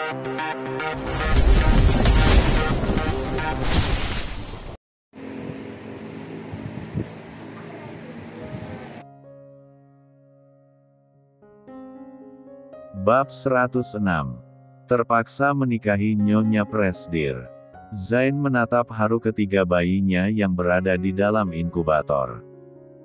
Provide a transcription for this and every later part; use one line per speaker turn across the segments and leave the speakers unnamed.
Bab 106. Terpaksa menikahi Nyonya Presdir. Zain menatap haru ketiga bayinya yang berada di dalam inkubator.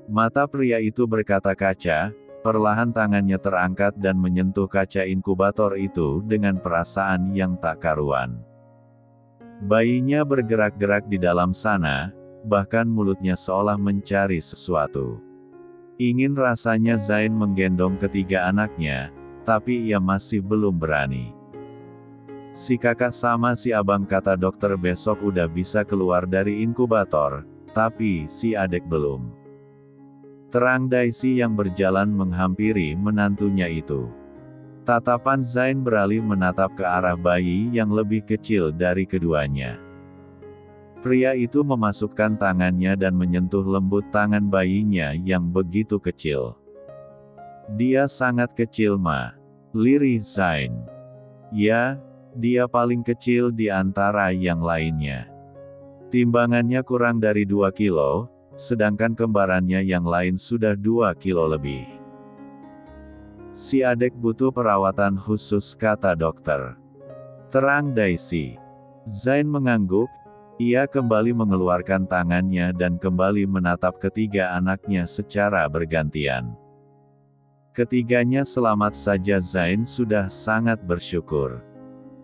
Mata pria itu berkata-kaca, perlahan tangannya terangkat dan menyentuh kaca inkubator itu dengan perasaan yang tak karuan. Bayinya bergerak-gerak di dalam sana, bahkan mulutnya seolah mencari sesuatu. Ingin rasanya Zain menggendong ketiga anaknya, tapi ia masih belum berani. Si kakak sama si abang kata dokter besok udah bisa keluar dari inkubator, tapi si adik belum. Terang Daisy yang berjalan menghampiri menantunya itu. Tatapan Zain beralih menatap ke arah bayi yang lebih kecil dari keduanya. Pria itu memasukkan tangannya dan menyentuh lembut tangan bayinya yang begitu kecil. Dia sangat kecil ma. Lirih Zain. Ya, dia paling kecil di antara yang lainnya. Timbangannya kurang dari 2 kilo, sedangkan kembarannya yang lain sudah 2 kilo lebih. Si adik butuh perawatan khusus kata dokter. Terang Daisy. Zain mengangguk, ia kembali mengeluarkan tangannya dan kembali menatap ketiga anaknya secara bergantian. Ketiganya selamat saja. Zain sudah sangat bersyukur.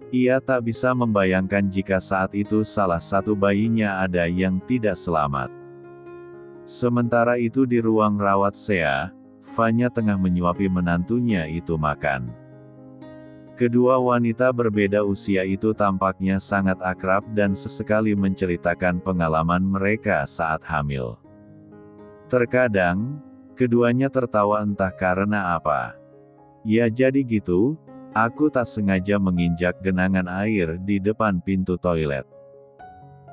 Ia tak bisa membayangkan jika saat itu salah satu bayinya ada yang tidak selamat. Sementara itu di ruang rawat Sea, Fanya tengah menyuapi menantunya itu makan. Kedua wanita berbeda usia itu tampaknya sangat akrab dan sesekali menceritakan pengalaman mereka saat hamil. Terkadang, keduanya tertawa entah karena apa. Ya jadi gitu, aku tak sengaja menginjak genangan air di depan pintu toilet.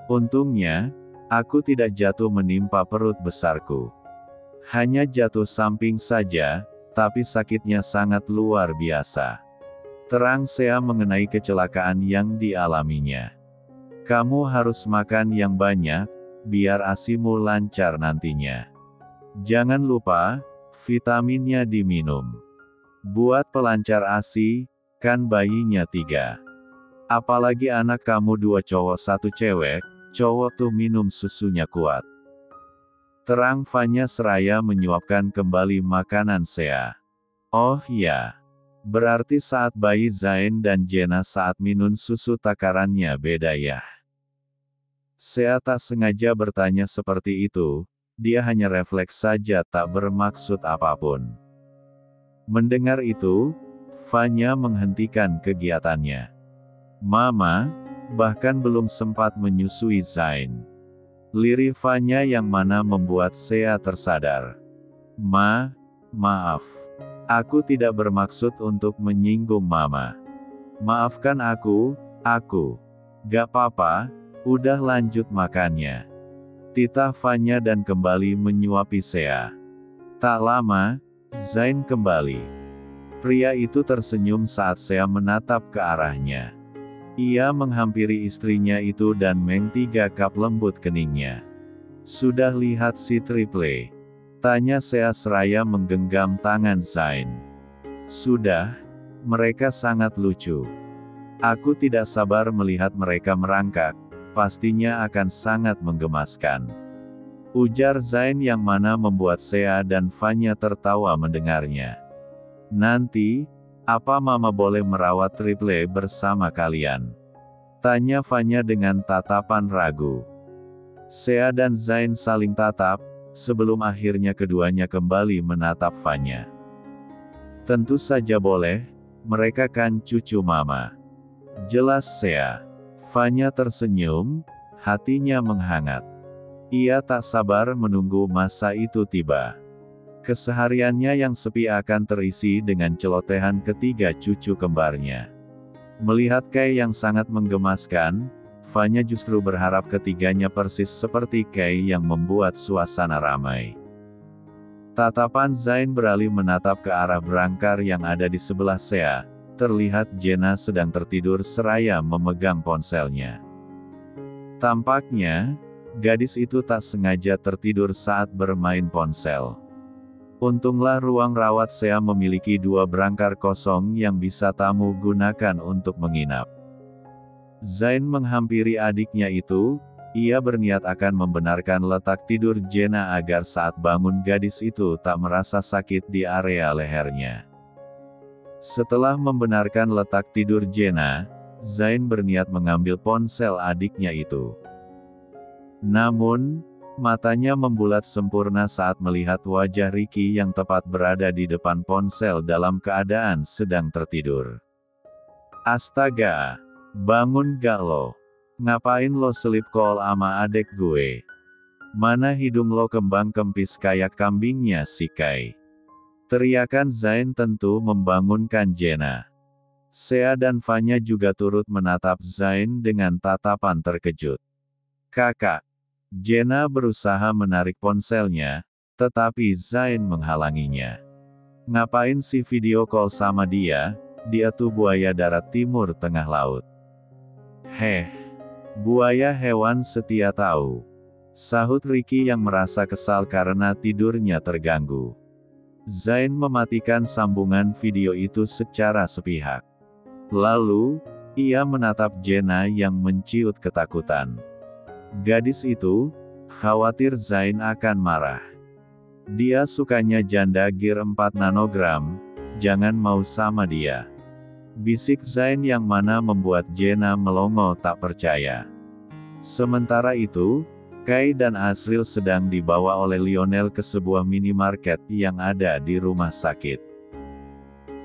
Untungnya, aku tidak jatuh menimpa perut besarku. Hanya jatuh samping saja, tapi sakitnya sangat luar biasa. Terang Sea mengenai kecelakaan yang dialaminya. Kamu harus makan yang banyak, biar ASImu lancar nantinya. Jangan lupa, vitaminnya diminum. Buat pelancar ASI, kan bayinya 3. Apalagi anak kamu 2 cowok 1 cewek, cowok tuh minum susunya kuat. Terang Fanya seraya menyuapkan kembali makanan Sea. Oh ya. Berarti saat bayi Zain dan Jena saat minum susu takarannya beda ya. Sea tak sengaja bertanya seperti itu. Dia hanya refleks saja tak bermaksud apapun. Mendengar itu, Fanya menghentikan kegiatannya. Mama, bahkan belum sempat menyusui Zain. Lirih Fanya yang mana membuat Sea tersadar. Maaf. Aku tidak bermaksud untuk menyinggung Mama. Maafkan aku. Gak apa-apa, udah lanjut makannya. Titah Fanya dan kembali menyuapi Sea. Tak lama, Zain kembali. Pria itu tersenyum saat Sea menatap ke arahnya. Ia menghampiri istrinya itu dan meng 3 cup lembut keningnya. Sudah lihat si Triple? Tanya Sea seraya menggenggam tangan Zain. Sudah, mereka sangat lucu. Aku tidak sabar melihat mereka merangkak. Pastinya akan sangat menggemaskan. Ujar Zain yang mana membuat Sea dan Fanya tertawa mendengarnya. Nanti, apa Mama boleh merawat Triple bersama kalian? Tanya Fanya dengan tatapan ragu. Sea dan Zain saling tatap, sebelum akhirnya keduanya kembali menatap Fanya. Tentu saja boleh, mereka kan cucu Mama. Jelas Sea. Fanya tersenyum, hatinya menghangat. Ia tak sabar menunggu masa itu tiba. Kesehariannya yang sepi akan terisi dengan celotehan ketiga cucu kembarnya. Melihat Kay yang sangat menggemaskan, Fanya justru berharap ketiganya persis seperti Kay yang membuat suasana ramai. Tatapan Zain beralih menatap ke arah berangkar yang ada di sebelah Sea. terlihat Jenna sedang tertidur seraya memegang ponselnya. Tampaknya, gadis itu tak sengaja tertidur saat bermain ponsel. Untunglah ruang rawat Sea memiliki 2 brangkar kosong yang bisa tamu gunakan untuk menginap. Zain menghampiri adiknya itu, ia berniat akan membenarkan letak tidur Jenna agar saat bangun gadis itu tak merasa sakit di area lehernya. Setelah membenarkan letak tidur Jenna, Zain berniat mengambil ponsel adiknya itu. Namun, matanya membulat sempurna saat melihat wajah Ricky yang tepat berada di depan ponsel dalam keadaan sedang tertidur. Astaga! Bangun gak lo? Ngapain lo sleep call ama adek gue? Mana hidung lo kembang kempis kayak kambingnya si Kai? Teriakan Zain tentu membangunkan Jenna. Sea dan Vanya juga turut menatap Zain dengan tatapan terkejut. Kakak! Jenna berusaha menarik ponselnya, tetapi Zain menghalanginya. Ngapain sih video call sama dia? Dia tuh buaya darat timur tengah laut. Heh, buaya hewan setia tahu. Sahut Ricky yang merasa kesal karena tidurnya terganggu. Zain mematikan sambungan video itu secara sepihak. Lalu, ia menatap Jenna yang menciut ketakutan. Gadis itu, khawatir Zain akan marah. Dia sukanya janda gear 4 nanogram, jangan mau sama dia. Bisik Zain yang mana membuat Jenna melongo tak percaya. Sementara itu, Kai dan Asril sedang dibawa oleh Lionel ke sebuah minimarket yang ada di rumah sakit.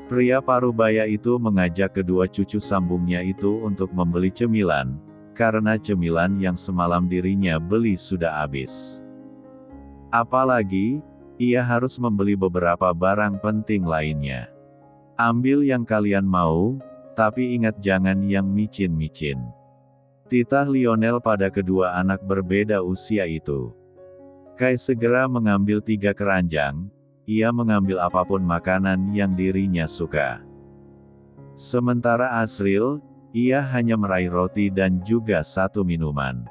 Pria parubaya itu mengajak kedua cucu sambungnya itu untuk membeli cemilan, karena cemilan yang semalam dirinya beli sudah habis. Apalagi, ia harus membeli beberapa barang penting lainnya. Ambil yang kalian mau, tapi ingat jangan yang micin-micin. Titah Lionel pada kedua anak berbeda usia itu. Kai segera mengambil 3 keranjang, ia mengambil apapun makanan yang dirinya suka. Sementara Asril, ia hanya meraih roti dan juga 1 minuman.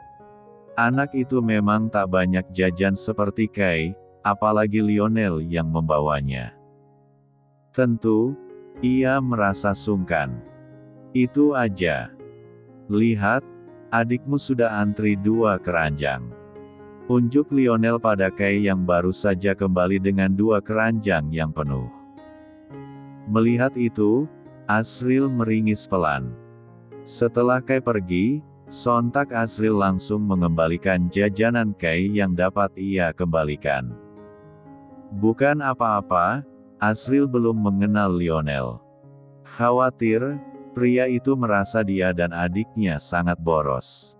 Anak itu memang tak banyak jajan seperti Kai, apalagi Lionel yang membawanya. Tentu, ia merasa sungkan. Itu aja. Lihat, adikmu sudah antri 2 keranjang. Unjuk Lionel pada Kai yang baru saja kembali dengan 2 keranjang yang penuh. Melihat itu, Asril meringis pelan. Setelah Kai pergi, sontak Asril langsung mengembalikan jajanan Kai yang dapat ia kembalikan. Bukan apa-apa, Asril belum mengenal Lionel. Khawatir, pria itu merasa dia dan adiknya sangat boros.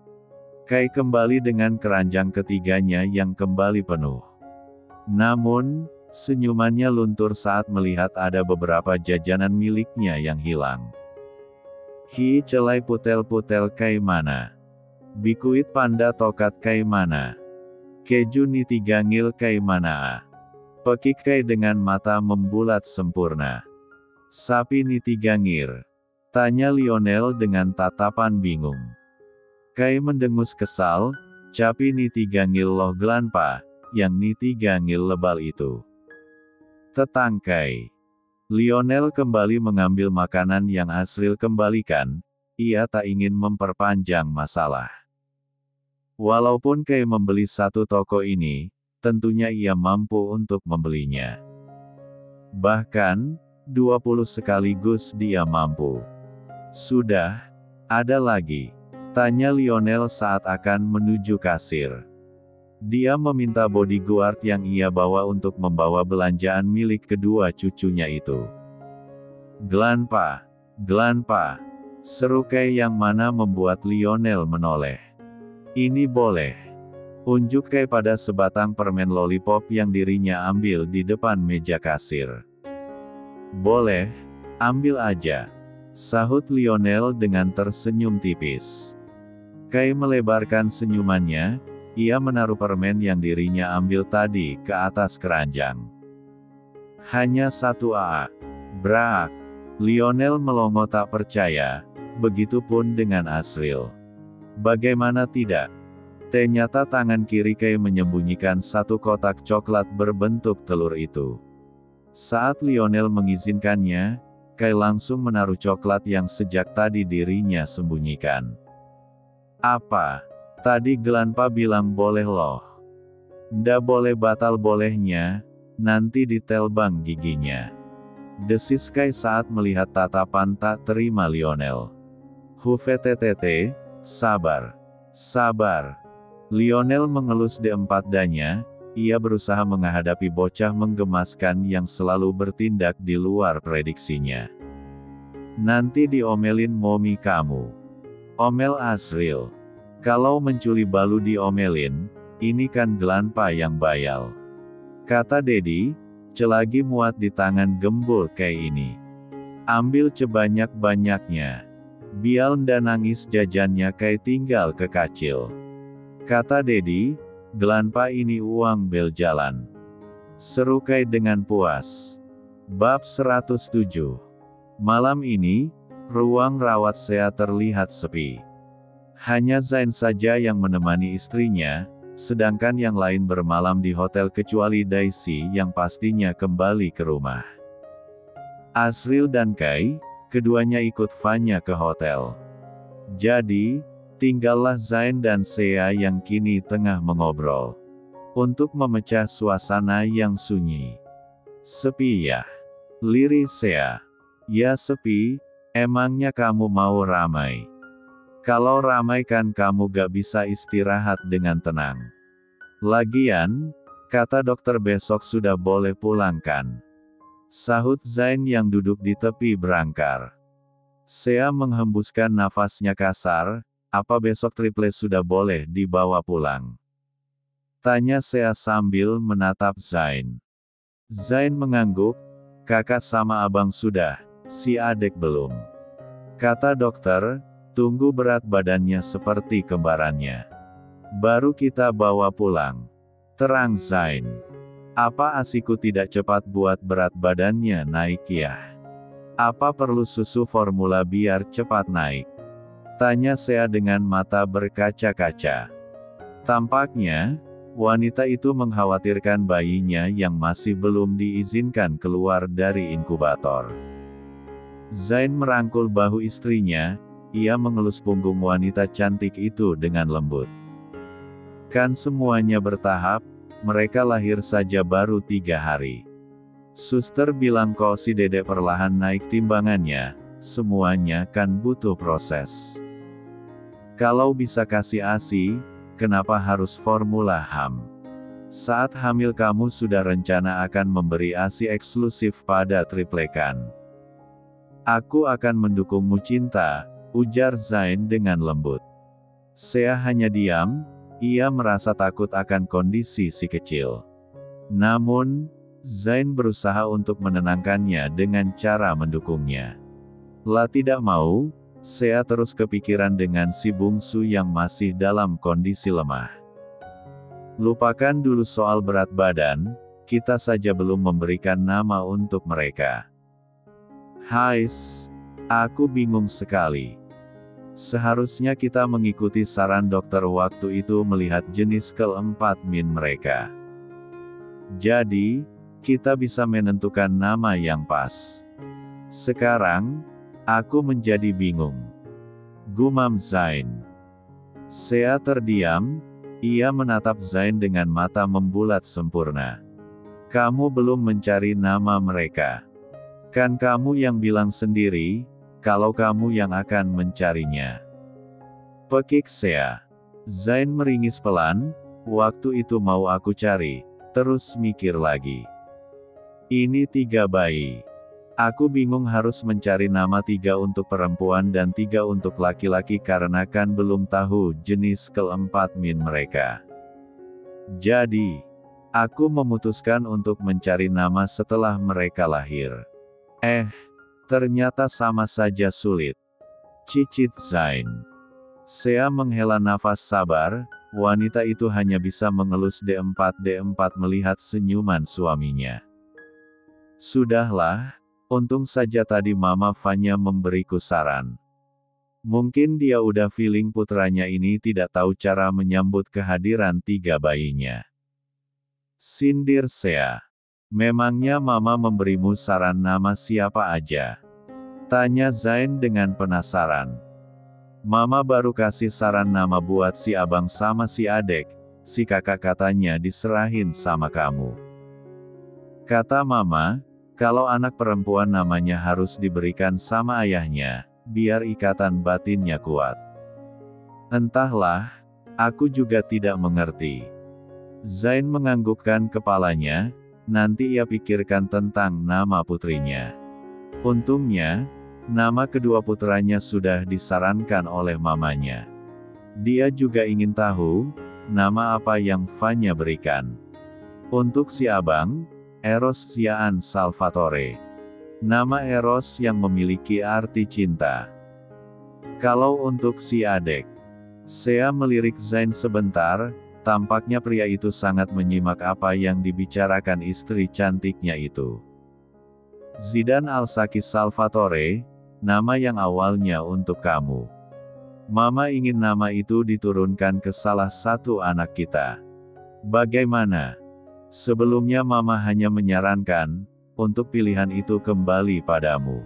Kai kembali dengan keranjang ketiganya yang kembali penuh. Namun, senyumannya luntur saat melihat ada beberapa jajanan miliknya yang hilang. Hi celai putel-putel Kai mana? Bikuit panda tokat Kai mana? Keju niti gangil Kai mana? Pekik Kai dengan mata membulat sempurna. Sapi niti gangir? Tanya Lionel dengan tatapan bingung. Kai mendengus kesal, capi niti gangil loh gelanpa, yang niti gangil lebal itu. Tetang Kai. Lionel kembali mengambil makanan yang Asril kembalikan, ia tak ingin memperpanjang masalah. Walaupun Kai membeli 1 toko ini, tentunya ia mampu untuk membelinya. Bahkan, 20 sekaligus dia mampu. Sudah, ada lagi? Tanya Lionel saat akan menuju kasir. Dia meminta bodyguard yang ia bawa untuk membawa belanjaan milik kedua cucunya itu. Gelanpa, gelanpa, seru Kai yang mana membuat Lionel menoleh. Ini boleh. Unjuk Kai pada sebatang permen lollipop yang dirinya ambil di depan meja kasir. Boleh, ambil aja. Sahut Lionel dengan tersenyum tipis. Kai melebarkan senyumannya, ia menaruh permen yang dirinya ambil tadi ke atas keranjang. Hanya 1 AA. Brak. Lionel melongo tak percaya, begitupun dengan Asriel. Bagaimana tidak? Ternyata tangan kiri Kay menyembunyikan satu kotak coklat berbentuk telur itu. Saat Lionel mengizinkannya, Kay langsung menaruh coklat yang sejak tadi dirinya sembunyikan. Apa? Tadi Glanpa bilang boleh loh. Ndak boleh batal bolehnya, nanti ditelbang giginya. Desis Kay saat melihat tatapan tak terima Lionel. Huvetetete, sabar. Sabar. Lionel mengelus D4-nya, ia berusaha menghadapi bocah menggemaskan yang selalu bertindak di luar prediksinya. Nanti diomelin momi kamu. Omel Asriel. Kalau mencuri balu diomelin, ini kan Glanpa yang bayal. Kata Dedi, celagi muat di tangan gembul Kay ini. Ambil sebanyak-banyaknya. Bial nda nangis jajannya Kay tinggal ke kacil. Kata Dedi, Glanpa ini uang bel jalan. Seru Kay dengan puas. Bab 107. Malam ini, ruang rawat Sea terlihat sepi. Hanya Zain saja yang menemani istrinya, sedangkan yang lain bermalam di hotel kecuali Daisy yang pastinya kembali ke rumah. Asriel dan Kay, keduanya ikut Vanya ke hotel. Jadi, tinggallah Zain dan Sea yang kini tengah mengobrol. Untuk memecah suasana yang sunyi. Sepi ya? Lirih Sea. Ya sepi, emangnya kamu mau ramai? Kalau ramai kan kamu gak bisa istirahat dengan tenang. Lagian, kata dokter besok sudah boleh pulang kan? Sahut Zain yang duduk di tepi berangkar. Sea menghembuskan nafasnya kasar, apa besok Triple sudah boleh dibawa pulang? Tanya Sea sambil menatap Zain. Zain mengangguk, kakak sama abang sudah, si adek belum. Kata dokter, tunggu berat badannya seperti kembarannya. Baru kita bawa pulang. Terang Zain. Apa asiku tidak cepat buat berat badannya naik ya? Apa perlu susu formula biar cepat naik? Tanya Sea dengan mata berkaca-kaca. Tampaknya, wanita itu mengkhawatirkan bayinya yang masih belum diizinkan keluar dari inkubator. Zain merangkul bahu istrinya, ia mengelus punggung wanita cantik itu dengan lembut. Kan semuanya bertahap, mereka lahir saja baru 3 hari. Suster bilang kok si dedek perlahan naik timbangannya, semuanya kan butuh proses. Kalau bisa kasih ASI, kenapa harus formula HAM? Saat hamil kamu sudah rencana akan memberi ASI eksklusif pada triplekan. Aku akan mendukungmu cinta, ujar Zain dengan lembut. Sea hanya diam, ia merasa takut akan kondisi si kecil. Namun, Zain berusaha untuk menenangkannya dengan cara mendukungnya. Lah tidak mau, Sea terus kepikiran dengan si bungsu yang masih dalam kondisi lemah. Lupakan dulu soal berat badan, kita saja belum memberikan nama untuk mereka. Hais, aku bingung sekali. Seharusnya kita mengikuti saran dokter waktu itu melihat jenis keempat min mereka. Jadi, kita bisa menentukan nama yang pas. Sekarang, aku menjadi bingung. Gumam Zain. Sea terdiam, ia menatap Zain dengan mata membulat sempurna. Kamu belum mencari nama mereka. Kan kamu yang bilang sendiri, kalau kamu yang akan mencarinya. Pekik Sea. Zain meringis pelan, waktu itu mau aku cari, terus mikir lagi. Ini 3 bayi. Aku bingung harus mencari nama 3 untuk perempuan dan 3 untuk laki-laki karena kan belum tahu jenis keempat min mereka. Jadi, aku memutuskan untuk mencari nama setelah mereka lahir. Ternyata sama saja sulit. Cicit Zain. Sea menghela nafas sabar, wanita itu hanya bisa mengelus D4 melihat senyuman suaminya. Sudahlah, Untung saja tadi Mama Vanya memberiku saran. Mungkin dia udah feeling putranya ini tidak tahu cara menyambut kehadiran 3 bayinya. Sindir Sea. Memangnya Mama memberimu saran nama siapa aja? Tanya Zain dengan penasaran. Mama baru kasih saran nama buat si abang sama si adek, si kakak katanya diserahin sama kamu. Kata Mama, kalau anak perempuan namanya harus diberikan sama ayahnya, biar ikatan batinnya kuat. Entahlah, aku juga tidak mengerti. Zain menganggukkan kepalanya, nanti ia pikirkan tentang nama putrinya. Untungnya, nama kedua putranya sudah disarankan oleh mamanya. Dia juga ingin tahu, nama apa yang Vanya berikan. Untuk si abang, Eros Cian Salvatore. Nama Eros yang memiliki arti cinta. Kalau untuk si adek, Sea melirik Zain sebentar, tampaknya pria itu sangat menyimak apa yang dibicarakan istri cantiknya itu. Zidan Alsaki Salvatore, nama yang awalnya untuk kamu. Mama ingin nama itu diturunkan ke salah satu anak kita. Bagaimana? Sebelumnya Mama hanya menyarankan, untuk pilihan itu kembali padamu.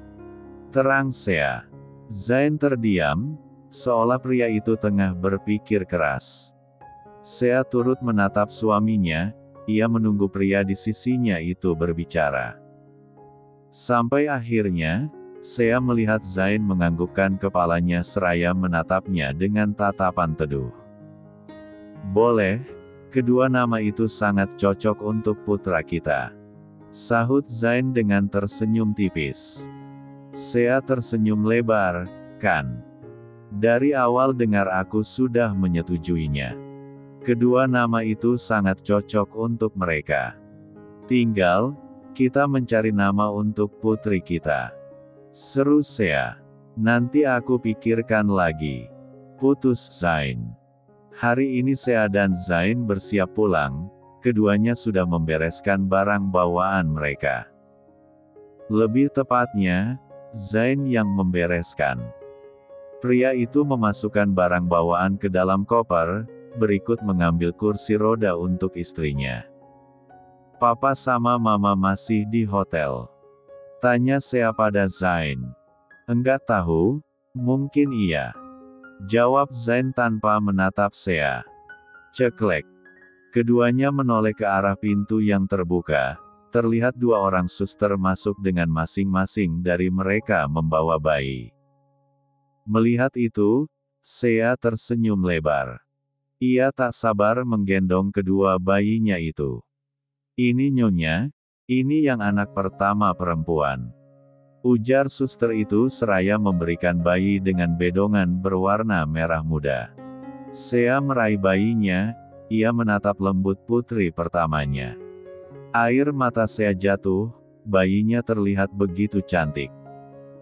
Terang Sea. Zain terdiam, seolah pria itu tengah berpikir keras. Sea turut menatap suaminya, ia menunggu pria di sisinya itu berbicara. Sampai akhirnya, Sea melihat Zain menganggukkan kepalanya seraya menatapnya dengan tatapan teduh. Boleh, kedua nama itu sangat cocok untuk putra kita. Sahut Zain dengan tersenyum tipis. Sea tersenyum lebar, kan? Dari awal dengar aku sudah menyetujuinya. Kedua nama itu sangat cocok untuk mereka. Tinggal, kita mencari nama untuk putri kita. Seru Sea. Nanti aku pikirkan lagi. Putus Zain. Hari ini Sea dan Zain bersiap pulang, keduanya sudah membereskan barang bawaan mereka. Lebih tepatnya, Zain yang membereskan. Pria itu memasukkan barang bawaan ke dalam koper, berikut mengambil kursi roda untuk istrinya. Papa sama Mama masih di hotel. Tanya Sea pada Zain. Enggak tahu, mungkin iya. Jawab Zain tanpa menatap Sea. Ceklek. Keduanya menoleh ke arah pintu yang terbuka, terlihat 2 orang suster masuk dengan masing-masing dari mereka membawa bayi. Melihat itu, Sea tersenyum lebar. Ia tak sabar menggendong kedua bayinya itu. Ini nyonya, ini yang anak pertama perempuan. Ujar suster itu seraya memberikan bayi dengan bedongan berwarna merah muda. Sea meraih bayinya, ia menatap lembut putri pertamanya. Air mata Sea jatuh, bayinya terlihat begitu cantik.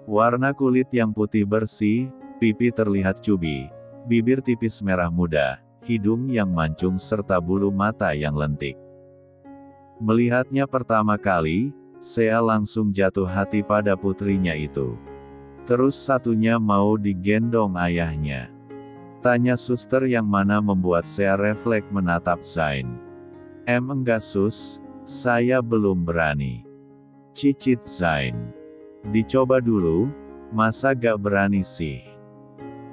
Warna kulit yang putih bersih, pipi terlihat cubi, bibir tipis merah muda, hidung yang mancung serta bulu mata yang lentik. Melihatnya pertama kali, Sea langsung jatuh hati pada putrinya itu. Terus satunya mau digendong ayahnya. Tanya suster yang mana membuat Sea refleks menatap Zain. Enggak sus, saya belum berani. Cicit Zain. Dicoba dulu, masa gak berani sih?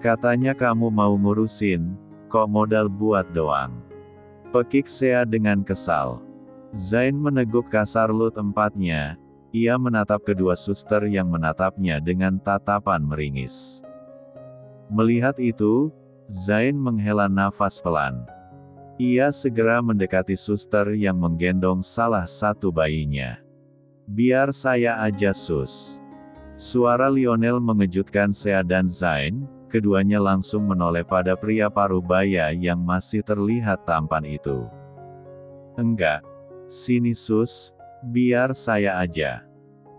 Katanya kamu mau ngurusin, kok modal buat doang. Pekik Sea dengan kesal. Zain meneguk kasar lut empatnya, ia menatap kedua suster yang menatapnya dengan tatapan meringis. Melihat itu, Zain menghela nafas pelan. Ia segera mendekati suster yang menggendong salah satu bayinya. Biar saya aja sus. Suara Lionel mengejutkan Sea dan Zain, keduanya langsung menoleh pada pria parubaya yang masih terlihat tampan itu. Enggak. Sini sus, biar saya aja.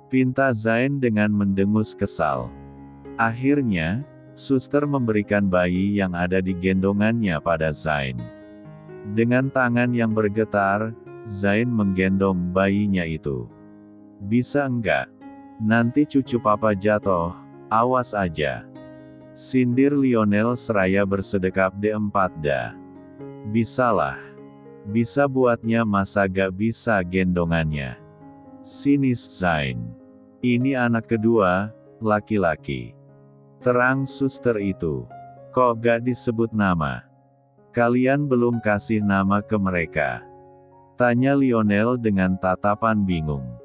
Pinta Zain dengan mendengus kesal. Akhirnya, suster memberikan bayi yang ada di gendongannya pada Zain. Dengan tangan yang bergetar, Zain menggendong bayinya itu. Bisa enggak? Nanti cucu papa jatuh, awas aja. Sindir Lionel seraya bersedekap D4 dah. Bisalah. Bisa buatnya masa gak bisa gendongannya. Sinis Zain. Ini anak kedua, laki-laki. Terang suster itu. Kok gak disebut nama? Kalian belum kasih nama ke mereka? Tanya Lionel dengan tatapan bingung.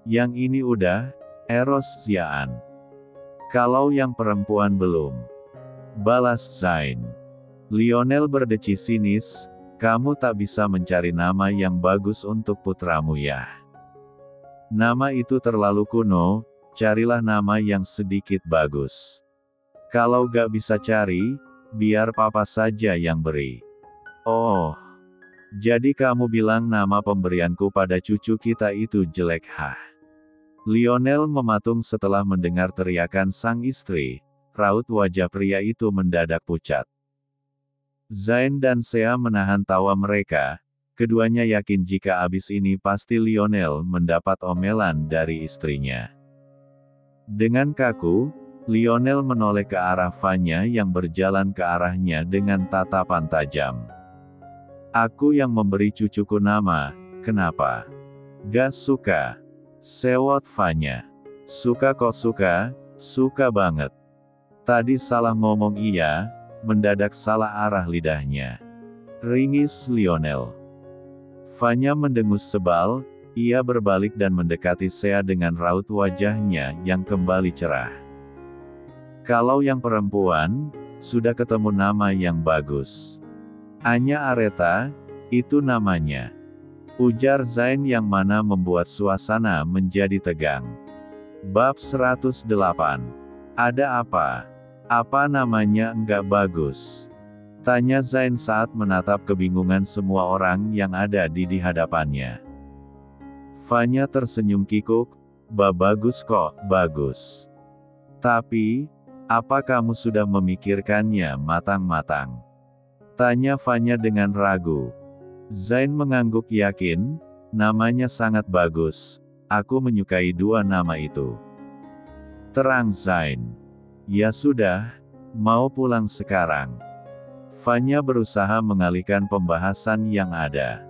Yang ini udah, Eros Ziaan. Kalau yang perempuan belum. Balas Zain. Lionel berdeci sinis, kamu tak bisa mencari nama yang bagus untuk putramu ya. Nama itu terlalu kuno, carilah nama yang sedikit bagus. Kalau gak bisa cari, biar papa saja yang beri. Oh, jadi kamu bilang nama pemberianku pada cucu kita itu jelek hah? Lionel mematung setelah mendengar teriakan sang istri, raut wajah pria itu mendadak pucat. Zain dan Sea menahan tawa mereka, keduanya yakin jika abis ini pasti Lionel mendapat omelan dari istrinya. Dengan kaku, Lionel menoleh ke arah Vanya yang berjalan ke arahnya dengan tatapan tajam. Aku yang memberi cucuku nama, kenapa? Gak suka. Sewot Vanya. Suka kok suka, suka banget. Tadi salah ngomong iya, mendadak salah arah lidahnya. Ringis Lionel. Vanya mendengus sebal, ia berbalik dan mendekati Sea dengan raut wajahnya yang kembali cerah. Kalau yang perempuan, sudah ketemu nama yang bagus. Anya Areta, itu namanya. Ujar Zain yang mana membuat suasana menjadi tegang. Bab 108. Ada apa? Apa namanya enggak bagus? Tanya Zain saat menatap kebingungan semua orang yang ada di hadapannya. Vanya tersenyum kikuk, bagus kok, bagus. Tapi, apa kamu sudah memikirkannya matang-matang? Tanya Vanya dengan ragu. Zain mengangguk yakin, namanya sangat bagus, aku menyukai dua nama itu. Terang Zain. Ya sudah, mau pulang sekarang. Vanya berusaha mengalihkan pembahasan yang ada.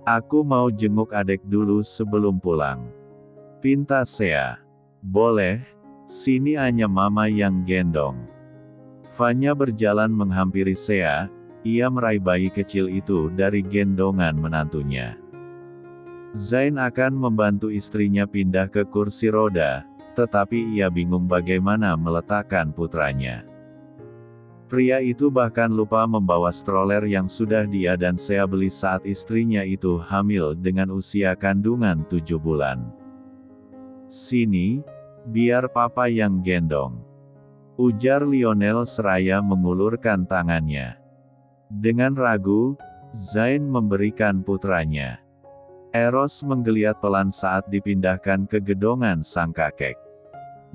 Aku mau jenguk adek dulu sebelum pulang. Pinta Sea. Boleh, sini hanya mama yang gendong. Vanya berjalan menghampiri Sea. Ia meraih bayi kecil itu dari gendongan menantunya. Zain akan membantu istrinya pindah ke kursi roda, tetapi ia bingung bagaimana meletakkan putranya. Pria itu bahkan lupa membawa stroller yang sudah dia dan Sea beli saat istrinya itu hamil dengan usia kandungan 7 bulan. Sini, biar papa yang gendong. Ujar Lionel seraya mengulurkan tangannya. Dengan ragu, Zain memberikan putranya. Eros menggeliat pelan saat dipindahkan ke gedongan sang kakek.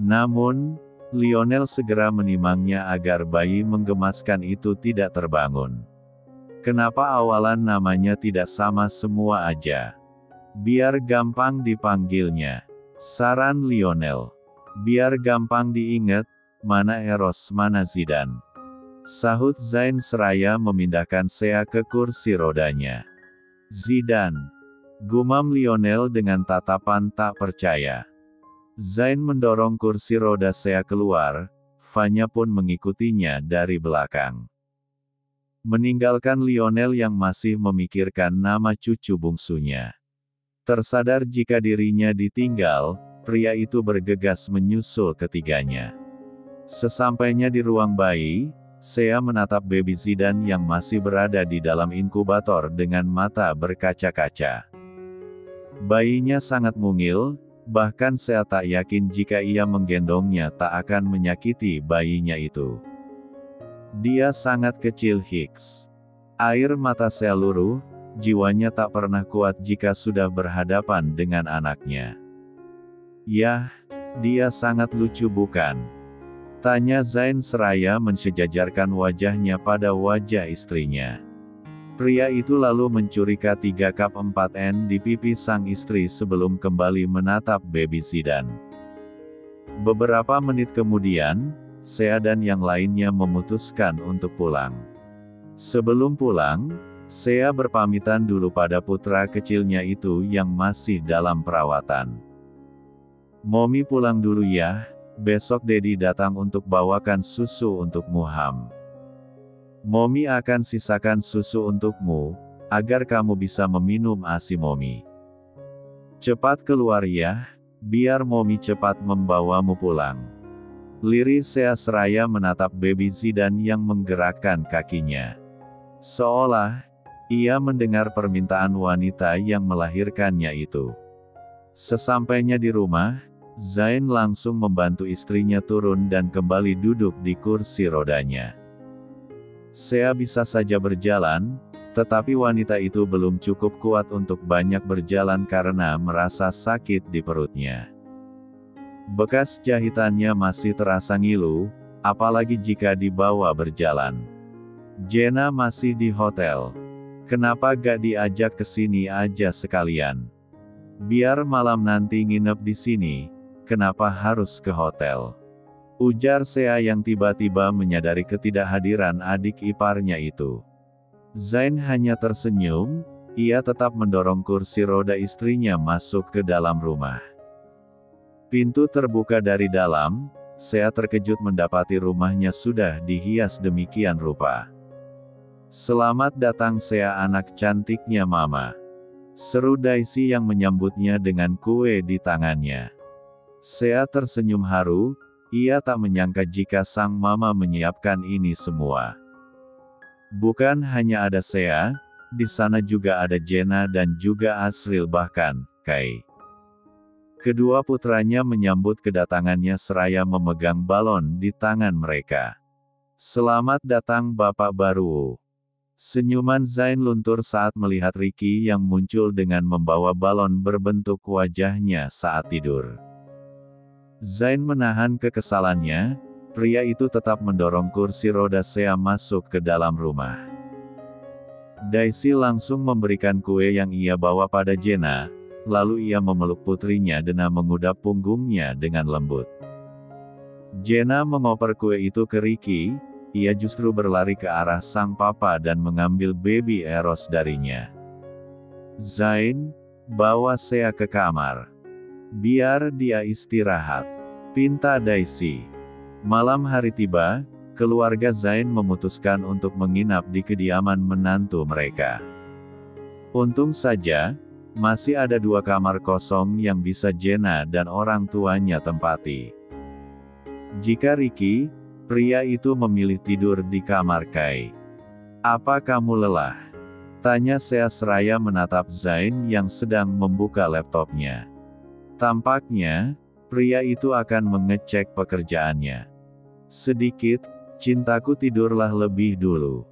Namun, Lionel segera menimangnya agar bayi menggemaskan itu tidak terbangun. Kenapa awalan namanya tidak sama semua aja? Biar gampang dipanggilnya. Saran Lionel. Biar gampang diingat, mana Eros mana Zidane. Sahut Zain seraya memindahkan Sea ke kursi rodanya. Zidane. Gumam Lionel dengan tatapan tak percaya. Zain mendorong kursi roda Sea keluar, Vanya pun mengikutinya dari belakang. Meninggalkan Lionel yang masih memikirkan nama cucu bungsunya. Tersadar jika dirinya ditinggal, pria itu bergegas menyusul ketiganya. Sesampainya di ruang bayi, Sea menatap baby Zidane yang masih berada di dalam inkubator dengan mata berkaca-kaca. Bayinya sangat mungil, bahkan Sea tak yakin jika ia menggendongnya tak akan menyakiti bayinya itu. Dia sangat kecil Hicks. Air mata Sea luruh, jiwanya tak pernah kuat jika sudah berhadapan dengan anaknya. Yah, dia sangat lucu bukan? Tanya Zain seraya mensejajarkan wajahnya pada wajah istrinya. Pria itu lalu mencuri K3 cup 4N di pipi sang istri sebelum kembali menatap baby Zidane. Beberapa menit kemudian, Sea dan yang lainnya memutuskan untuk pulang. Sebelum pulang, Sea berpamitan dulu pada putra kecilnya itu yang masih dalam perawatan. "Momi pulang dulu ya, besok Dedi datang untuk bawakan susu untukmu Ham. Momi akan sisakan susu untukmu, agar kamu bisa meminum ASI Momi. Cepat keluar ya, biar Momi cepat membawamu pulang." Lirik Sea seraya menatap baby Zidan yang menggerakkan kakinya. Seolah, ia mendengar permintaan wanita yang melahirkannya itu. Sesampainya di rumah, Zain langsung membantu istrinya turun dan kembali duduk di kursi rodanya. Sea bisa saja berjalan, tetapi wanita itu belum cukup kuat untuk banyak berjalan karena merasa sakit di perutnya. Bekas jahitannya masih terasa ngilu, apalagi jika dibawa berjalan. "Jenna masih di hotel. Kenapa gak diajak ke sini aja sekalian? Biar malam nanti nginep di sini, kenapa harus ke hotel?" Ujar Sea yang tiba-tiba menyadari ketidakhadiran adik iparnya itu. Zain hanya tersenyum, ia tetap mendorong kursi roda istrinya masuk ke dalam rumah. Pintu terbuka dari dalam, Sea terkejut mendapati rumahnya sudah dihias demikian rupa. "Selamat datang Sea anak cantiknya Mama," seru Daisy yang menyambutnya dengan kue di tangannya. Sea tersenyum haru, ia tak menyangka jika sang mama menyiapkan ini semua. Bukan hanya ada Sea, di sana juga ada Jenna dan juga Asril bahkan, Kai. Kedua putranya menyambut kedatangannya seraya memegang balon di tangan mereka. "Selamat datang Bapak baru." Senyuman Zain luntur saat melihat Ricky yang muncul dengan membawa balon berbentuk wajahnya saat tidur. Zain menahan kekesalannya, pria itu tetap mendorong kursi roda Sea masuk ke dalam rumah. Daisy langsung memberikan kue yang ia bawa pada Jenna, lalu ia memeluk putrinya dan mengudap punggungnya dengan lembut. Jenna mengoper kue itu ke Ricky, ia justru berlari ke arah sang papa dan mengambil baby Eros darinya. "Zain, bawa Sea ke kamar. Biar dia istirahat," pinta Daisy. Malam hari tiba, keluarga Zain memutuskan untuk menginap di kediaman menantu mereka. Untung saja, masih ada 2 kamar kosong yang bisa Jenna dan orang tuanya tempati. Jika Ricky, pria itu memilih tidur di kamar Kai. "Apa kamu lelah?" tanya Sea seraya menatap Zain yang sedang membuka laptopnya. Tampaknya, pria itu akan mengecek pekerjaannya. "Sedikit, cintaku tidurlah lebih dulu.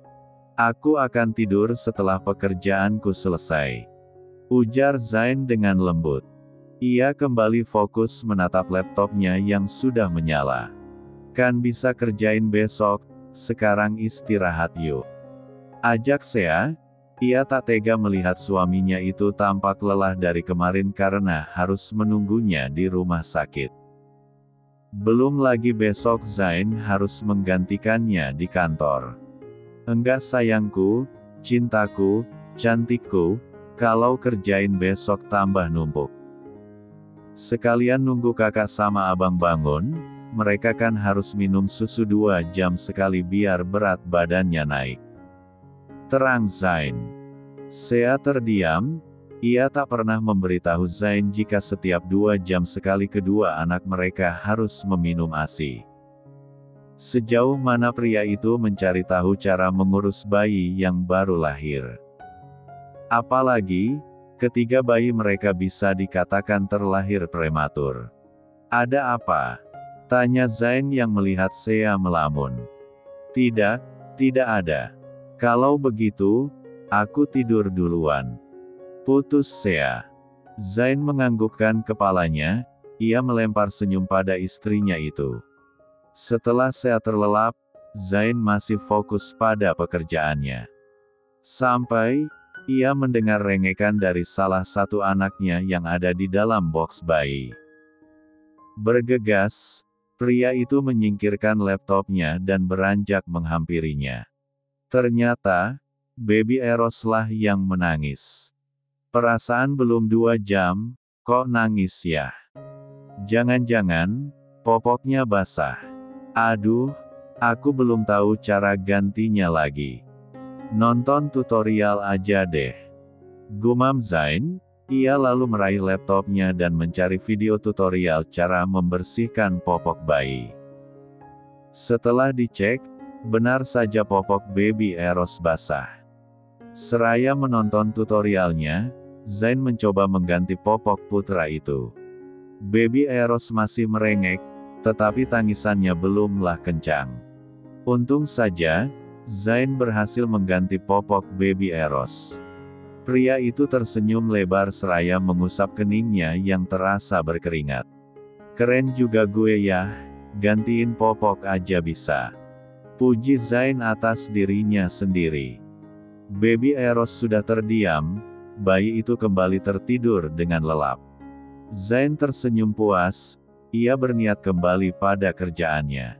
Aku akan tidur setelah pekerjaanku selesai," ujar Zain dengan lembut. Ia kembali fokus menatap laptopnya yang sudah menyala. "Kan bisa kerjain besok, sekarang istirahat yuk," ajak Sea. Ia tak tega melihat suaminya itu tampak lelah dari kemarin karena harus menunggunya di rumah sakit. Belum lagi besok Zain harus menggantikannya di kantor. "Enggak sayangku, cintaku, cantikku, kalau kerjain besok tambah numpuk. Sekalian nunggu kakak sama abang bangun, mereka kan harus minum susu 2 jam sekali biar berat badannya naik," terang Zain. Sea terdiam, ia tak pernah memberitahu Zain jika setiap 2 jam sekali kedua anak mereka harus meminum ASI. Sejauh mana pria itu mencari tahu cara mengurus bayi yang baru lahir. Apalagi, ketiga bayi mereka bisa dikatakan terlahir prematur. "Ada apa?" tanya Zain yang melihat Sea melamun. "Tidak, tidak ada. Kalau begitu, aku tidur duluan," putus Sea. Zain menganggukkan kepalanya, ia melempar senyum pada istrinya itu. Setelah Sea terlelap, Zain masih fokus pada pekerjaannya. Sampai, ia mendengar rengekan dari salah satu anaknya yang ada di dalam box bayi. Bergegas, pria itu menyingkirkan laptopnya dan beranjak menghampirinya. Ternyata, Baby Eroslah yang menangis. Perasaan belum 2 jam, kok nangis ya? Jangan-jangan, popoknya basah. Aduh, aku belum tahu cara gantinya lagi. Nonton tutorial aja deh. Gumam Zain. Ia lalu meraih laptopnya dan mencari video tutorial cara membersihkan popok bayi. Setelah dicek, benar saja popok Baby Eros basah. Seraya menonton tutorialnya, Zain mencoba mengganti popok putra itu. Baby Eros masih merengek, tetapi tangisannya belumlah kencang. Untung saja, Zain berhasil mengganti popok Baby Eros. Pria itu tersenyum lebar seraya mengusap keningnya yang terasa berkeringat. Keren juga gue ya, gantiin popok aja bisa. Puji Zain atas dirinya sendiri. Baby Eros sudah terdiam, bayi itu kembali tertidur dengan lelap. Zain tersenyum puas, ia berniat kembali pada kerjaannya.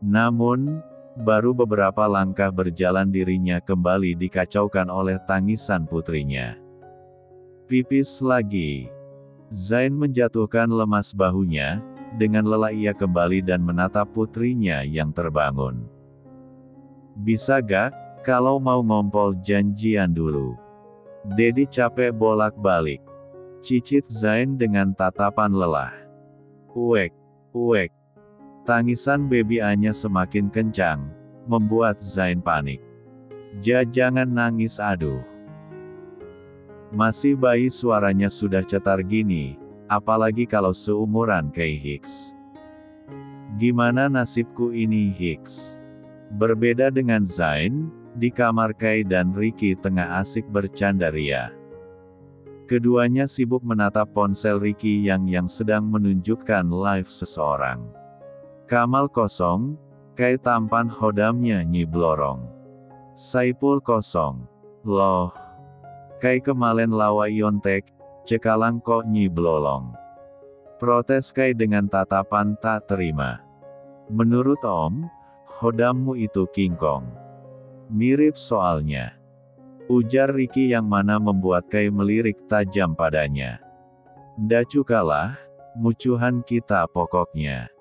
Namun, baru beberapa langkah berjalan dirinya kembali dikacaukan oleh tangisan putrinya. Pipis lagi. Zain menjatuhkan lemas bahunya, dengan lelah ia kembali dan menatap putrinya yang terbangun. Bisa gak, kalau mau ngompol janjian dulu? Dedi capek bolak-balik. Cicit Zain dengan tatapan lelah. Uek, uek. Tangisan baby Anya semakin kencang, membuat Zain panik. Jangan nangis aduh. Masih bayi suaranya sudah cetar gini, apalagi kalau seumuran kayak Hicks. Gimana nasibku ini Hicks? Berbeda dengan Zain, di kamar Kai dan Ricky tengah asik bercanda ria. Keduanya sibuk menatap ponsel Ricky yang sedang menunjukkan live seseorang. Kamal kosong, Kai tampan hodamnya nyiblorong. Saipul kosong. Loh. Kai kemalen lawa iontek, cekalang kok nyiblolong. Protes Kai dengan tatapan tak terima. Menurut Om, hodammu itu kingkong. Mirip soalnya. Ujar Ricky yang mana membuat Kai melirik tajam padanya. Ndacukalah, mucuhan kita pokoknya.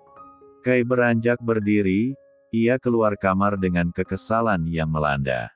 Kai beranjak berdiri, ia keluar kamar dengan kekesalan yang melanda.